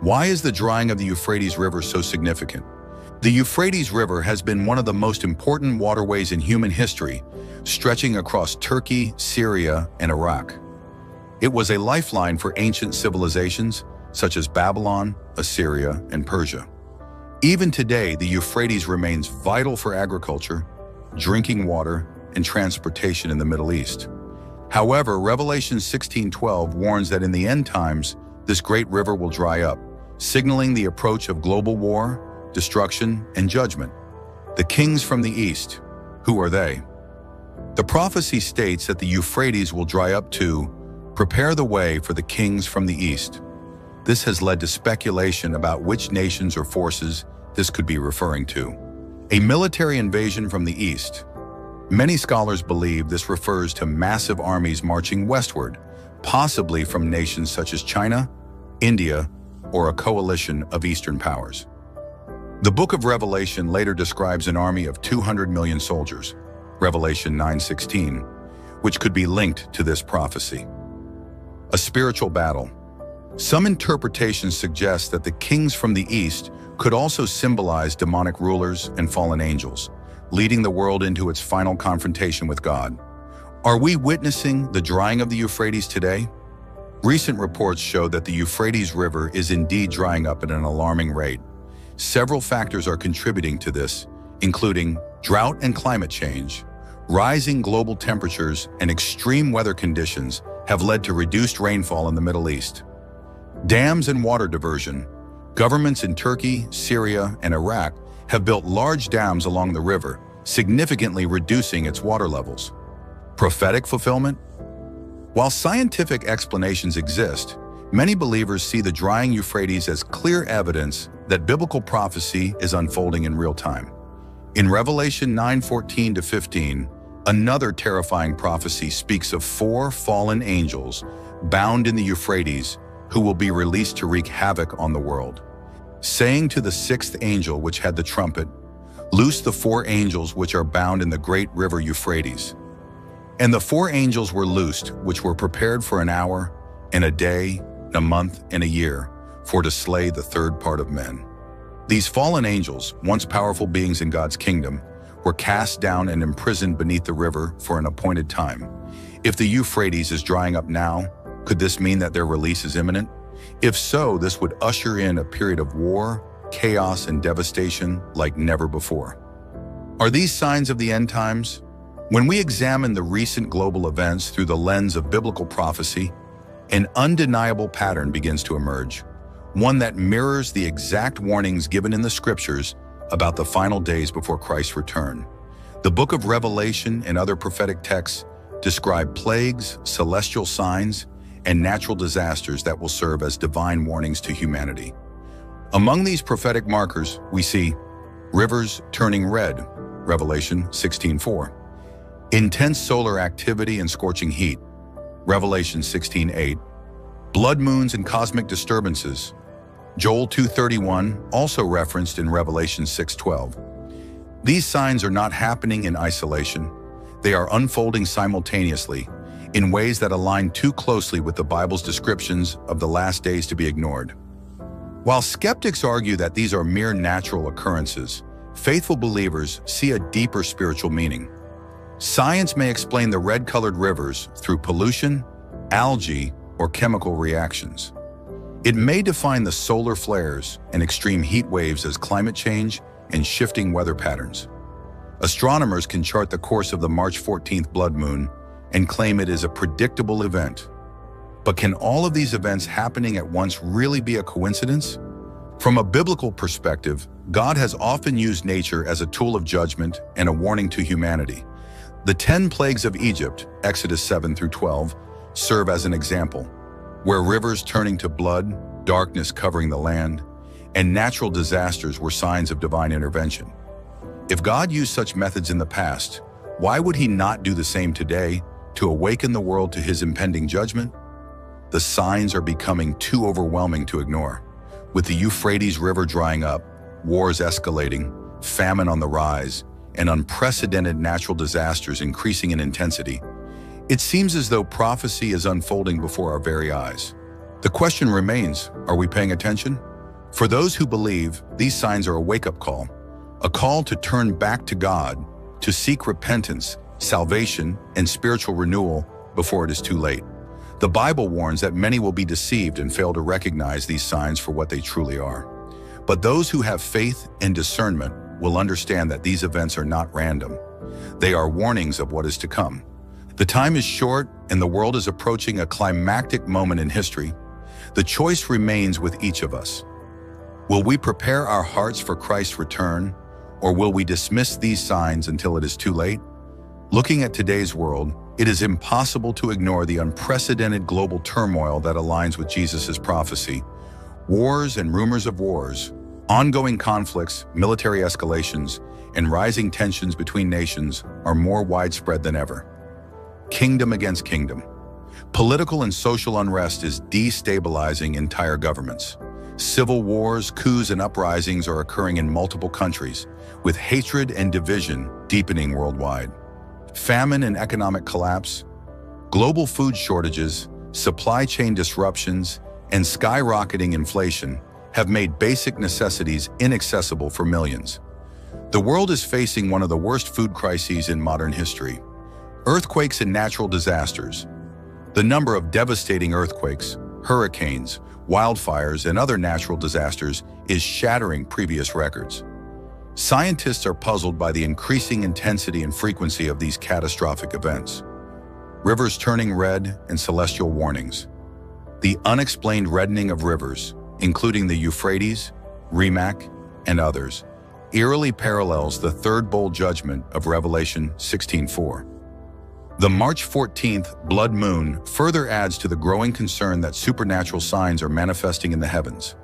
Why is the drying of the Euphrates River so significant? The Euphrates River has been one of the most important waterways in human history, stretching across Turkey, Syria, and Iraq. It was a lifeline for ancient civilizations such as Babylon, Assyria, and Persia. Even today, the Euphrates remains vital for agriculture, drinking water, and transportation in the Middle East. However, Revelation 16:12 warns that in the end times, this great river will dry up, signaling the approach of global war, destruction, and judgment. The kings from the east, who are they? The prophecy states that the Euphrates will dry up to prepare the way for the kings from the east. This has led to speculation about which nations or forces this could be referring to. A military invasion from the east. Many scholars believe this refers to massive armies marching westward, possibly from nations such as China, India, or a coalition of Eastern powers. The book of Revelation later describes an army of 200 million soldiers, Revelation 9:16, which could be linked to this prophecy. A spiritual battle. Some interpretations suggest that the kings from the east could also symbolize demonic rulers and fallen angels, leading the world into its final confrontation with God. Are we witnessing the drying of the Euphrates today? Recent reports show that the Euphrates River is indeed drying up at an alarming rate. Several factors are contributing to this, including drought and climate change. Rising global temperatures and extreme weather conditions have led to reduced rainfall in the Middle East. Dams and water diversion. Governments in Turkey, Syria, and Iraq have built large dams along the river, significantly reducing its water levels. Prophetic fulfillment. While scientific explanations exist, many believers see the drying Euphrates as clear evidence that biblical prophecy is unfolding in real time. In Revelation 9:14-15, another terrifying prophecy speaks of 4 fallen angels bound in the Euphrates who will be released to wreak havoc on the world. Saying to the 6th angel which had the trumpet, "Loose the 4 angels which are bound in the great river Euphrates." And the 4 angels were loosed, which were prepared for an hour, and a day, a month, and a year, for to slay the 3rd part of men. These fallen angels, once powerful beings in God's kingdom, were cast down and imprisoned beneath the river for an appointed time. If the Euphrates is drying up now, could this mean that their release is imminent? If so, this would usher in a period of war, chaos, and devastation like never before. Are these signs of the end times? When we examine the recent global events through the lens of biblical prophecy, an undeniable pattern begins to emerge, one that mirrors the exact warnings given in the scriptures about the final days before Christ's return. The book of Revelation and other prophetic texts describe plagues, celestial signs, and natural disasters that will serve as divine warnings to humanity. Among these prophetic markers, we see rivers turning red, Revelation 16:4. Intense solar activity and scorching heat, Revelation 16:8. Blood moons and cosmic disturbances, Joel 2:31, also referenced in Revelation 6:12. These signs are not happening in isolation. They are unfolding simultaneously in ways that align too closely with the Bible's descriptions of the last days to be ignored. While skeptics argue that these are mere natural occurrences, faithful believers see a deeper spiritual meaning. Science may explain the red-colored rivers through pollution, algae, or chemical reactions. It may define the solar flares and extreme heat waves as climate change and shifting weather patterns. Astronomers can chart the course of the March 14th blood moon and claim it is a predictable event. But can all of these events happening at once really be a coincidence? From a biblical perspective, God has often used nature as a tool of judgment and a warning to humanity. The 10 plagues of Egypt, Exodus 7-12, serve as an example, where rivers turning to blood, darkness covering the land, and natural disasters were signs of divine intervention. If God used such methods in the past, why would he not do the same today to awaken the world to his impending judgment? The signs are becoming too overwhelming to ignore. With the Euphrates River drying up, wars escalating, famine on the rise, and unprecedented natural disasters increasing in intensity, it seems as though prophecy is unfolding before our very eyes. The question remains, are we paying attention? For those who believe, these signs are a wake-up call, a call to turn back to God, to seek repentance, salvation, and spiritual renewal before it is too late. The Bible warns that many will be deceived and fail to recognize these signs for what they truly are. But those who have faith and discernment will understand that these events are not random. They are warnings of what is to come. The time is short and the world is approaching a climactic moment in history. The choice remains with each of us. Will we prepare our hearts for Christ's return, or will we dismiss these signs until it is too late? Looking at today's world, it is impossible to ignore the unprecedented global turmoil that aligns with Jesus' prophecy. Wars and rumors of wars, ongoing conflicts, military escalations, and rising tensions between nations are more widespread than ever. Kingdom against kingdom. Political and social unrest is destabilizing entire governments. Civil wars, coups, and uprisings are occurring in multiple countries, with hatred and division deepening worldwide. Famine and economic collapse, global food shortages, supply chain disruptions, and skyrocketing inflation have made basic necessities inaccessible for millions. The world is facing one of the worst food crises in modern history. Earthquakes and natural disasters. The number of devastating earthquakes, hurricanes, wildfires, and other natural disasters is shattering previous records. Scientists are puzzled by the increasing intensity and frequency of these catastrophic events. Rivers turning red and celestial warnings. The unexplained reddening of rivers, including the Euphrates, Rimac, and others, eerily parallels the third bowl judgment of Revelation 16:4. The March 14th blood moon further adds to the growing concern that supernatural signs are manifesting in the heavens.